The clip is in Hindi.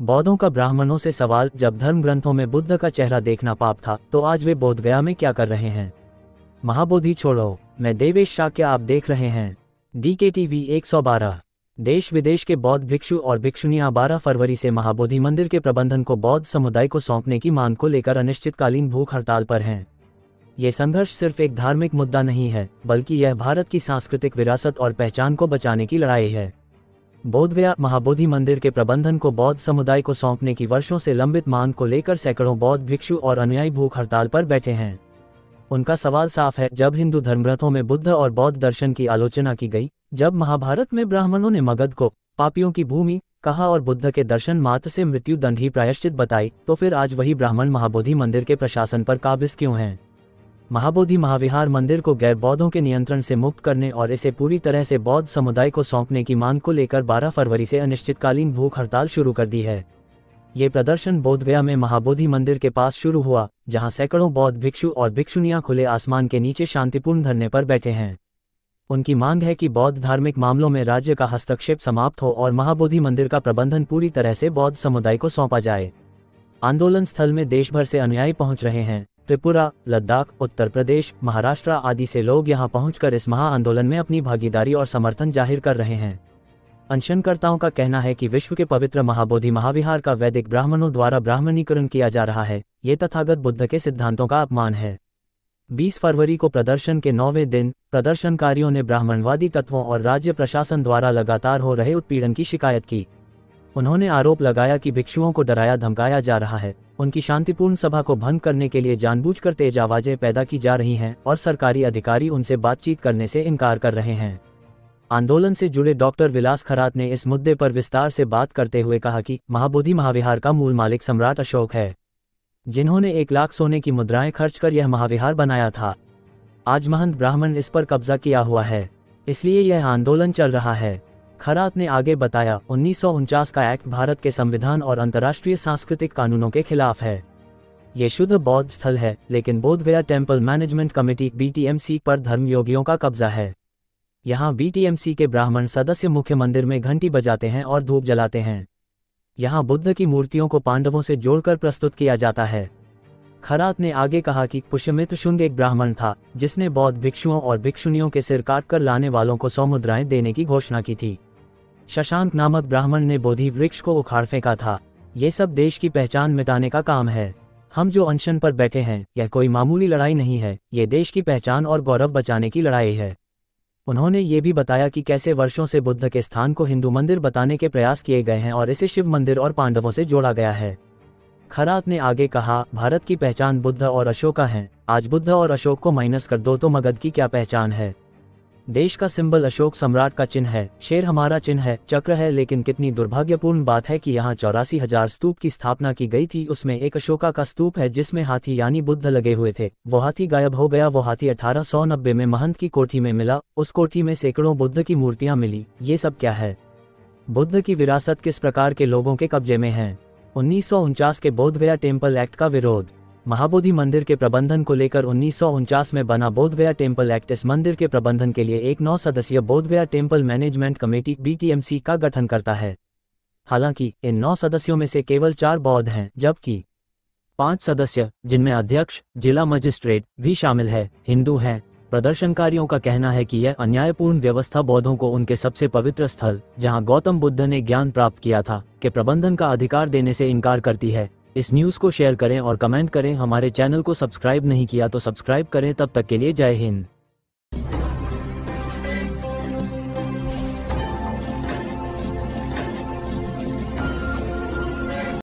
बौद्धों का ब्राह्मणों से सवाल, जब धर्म ग्रंथों में बुद्ध का चेहरा देखना पाप था तो आज वे बोधगया में क्या कर रहे हैं। महाबोधि छोड़ो, मैं देवेश शाह, क्या आप देख रहे हैं DKTV 112। देश विदेश के बौद्ध भिक्षु और भिक्षुनियां 12 फरवरी से महाबोधि मंदिर के प्रबंधन को बौद्ध समुदाय को सौंपने की मांग को लेकर अनिश्चितकालीन भूख हड़ताल पर हैं। ये संघर्ष सिर्फ एक धार्मिक मुद्दा नहीं है, बल्कि यह भारत की सांस्कृतिक विरासत और पहचान को बचाने की लड़ाई है। बोधगया महाबोधि मंदिर के प्रबंधन को बौद्ध समुदाय को सौंपने की वर्षों से लंबित मांग को लेकर सैकड़ों बौद्ध भिक्षु और अनुयायी भूख हड़ताल पर बैठे हैं। उनका सवाल साफ है, जब हिंदू धर्मग्रंथों में बुद्ध और बौद्ध दर्शन की आलोचना की गई, जब महाभारत में ब्राह्मणों ने मगध को पापियों की भूमि कहा और बुद्ध के दर्शन मात्र से मृत्यु दंड ही प्रायश्चित बताई, तो फिर आज वही ब्राह्मण महाबोधि मंदिर के प्रशासन पर काबिज क्यों हैं। महाबोधि महाविहार मंदिर को गैर बौद्धों के नियंत्रण से मुक्त करने और इसे पूरी तरह से बौद्ध समुदाय को सौंपने की मांग को लेकर 12 फरवरी से अनिश्चितकालीन भूख हड़ताल शुरू कर दी है। ये प्रदर्शन बोधगया में महाबोधि मंदिर के पास शुरू हुआ, जहां सैकड़ों बौद्ध भिक्षु और भिक्षुनियां खुले आसमान के नीचे शांतिपूर्ण धरने पर बैठे हैं। उनकी मांग है कि बौद्ध धार्मिक मामलों में राज्य का हस्तक्षेप समाप्त हो और महाबोधि मंदिर का प्रबंधन पूरी तरह से बौद्ध समुदाय को सौंपा जाए। आंदोलन स्थल में देश भर से अनुयायी पहुंच रहे हैं। त्रिपुरा, लद्दाख, उत्तर प्रदेश, महाराष्ट्र आदि से लोग यहां पहुंचकर इस महा आंदोलन में अपनी भागीदारी और समर्थन जाहिर कर रहे हैं। अनशनकर्ताओं का कहना है कि विश्व के पवित्र महाबोधि महाविहार का वैदिक ब्राह्मणों द्वारा ब्राह्मणीकरण किया जा रहा है। ये तथागत बुद्ध के सिद्धांतों का अपमान है। 20 फरवरी को प्रदर्शन के 9वें दिन प्रदर्शनकारियों ने ब्राह्मणवादी तत्वों और राज्य प्रशासन द्वारा लगातार हो रहे उत्पीड़न की शिकायत की। उन्होंने आरोप लगाया कि भिक्षुओं को डराया धमकाया जा रहा है, उनकी शांतिपूर्ण सभा को भंग करने के लिए जानबूझकर तेज आवाजें पैदा की जा रही हैं और सरकारी अधिकारी उनसे बातचीत करने से इनकार कर रहे हैं। आंदोलन से जुड़े डॉक्टर विलास खरात ने इस मुद्दे पर विस्तार से बात करते हुए कहा कि महाबोधि महाविहार का मूल मालिक सम्राट अशोक है, जिन्होंने 1 लाख सोने की मुद्राएं खर्च कर यह महाविहार बनाया था। आज महंत ब्राह्मण इस पर कब्जा किया हुआ है, इसलिए यह आंदोलन चल रहा है। खरात ने आगे बताया, 1949 का एक्ट भारत के संविधान और अंतर्राष्ट्रीय सांस्कृतिक कानूनों के खिलाफ है। ये शुद्ध बौद्ध स्थल है, लेकिन Bodhgaya temple management committee BTMC पर धर्मयोगियों का कब्जा है। यहाँ BTMC के ब्राह्मण सदस्य मुख्य मंदिर में घंटी बजाते हैं और धूप जलाते हैं। यहाँ बुद्ध की मूर्तियों को पांडवों से जोड़कर प्रस्तुत किया जाता है। खरात ने आगे कहा कि पुष्यमित्र शुंग एक ब्राह्मण था, जिसने बौद्ध भिक्षुओं और भिक्षुनियों के सिर काटकर लाने वालों को 100 मुद्राएं देने की घोषणा की थी। शशांक नामक ब्राह्मण ने बोधि वृक्ष को उखाड़ फेंका था। ये सब देश की पहचान मिटाने का काम है। हम जो अनशन पर बैठे हैं, यह कोई मामूली लड़ाई नहीं है, ये देश की पहचान और गौरव बचाने की लड़ाई है। उन्होंने ये भी बताया कि कैसे वर्षों से बुद्ध के स्थान को हिंदू मंदिर बताने के प्रयास किए गए हैं और इसे शिव मंदिर और पांडवों से जोड़ा गया है। खरात ने आगे कहा, भारत की पहचान बुद्ध और अशोका है। आज बुद्ध और अशोक को माइनस कर दो तो मगध की क्या पहचान है। देश का सिंबल अशोक सम्राट का चिन्ह है, शेर हमारा चिन्ह है, चक्र है, लेकिन कितनी दुर्भाग्यपूर्ण बात है कि यहाँ 84,000 स्तूप की स्थापना की गई थी। उसमें एक अशोका का स्तूप है जिसमें हाथी यानी बुद्ध लगे हुए थे। वो हाथी गायब हो गया। वो हाथी 1890 में महंत की कोठी में मिला। उस कोठी में सैकड़ों बुद्ध की मूर्तियां मिली। ये सब क्या है? बुद्ध की विरासत किस प्रकार के लोगों के कब्जे में है? 1949 के बोधगया टेम्पल एक्ट का विरोध। महाबोधि मंदिर के प्रबंधन को लेकर 1949 में बना बोधगया टेम्पल एक्ट इस मंदिर के प्रबंधन के लिए एक 9 सदस्यीय Bodhgaya temple management committee BTMC का गठन करता है। हालांकि इन 9 सदस्यों में से केवल 4 बौद्ध हैं, जबकि 5 सदस्य, जिनमें अध्यक्ष, जिला मजिस्ट्रेट भी शामिल है, हिंदू हैं। प्रदर्शनकारियों का कहना है कि यह अन्यायपूर्ण व्यवस्था बौद्धों को उनके सबसे पवित्र स्थल, जहां गौतम बुद्ध ने ज्ञान प्राप्त किया था, के प्रबंधन का अधिकार देने से इनकार करती है। इस न्यूज़ को शेयर करें और कमेंट करें। हमारे चैनल को सब्सक्राइब नहीं किया तो सब्सक्राइब करें। तब तक के लिए जय हिंद।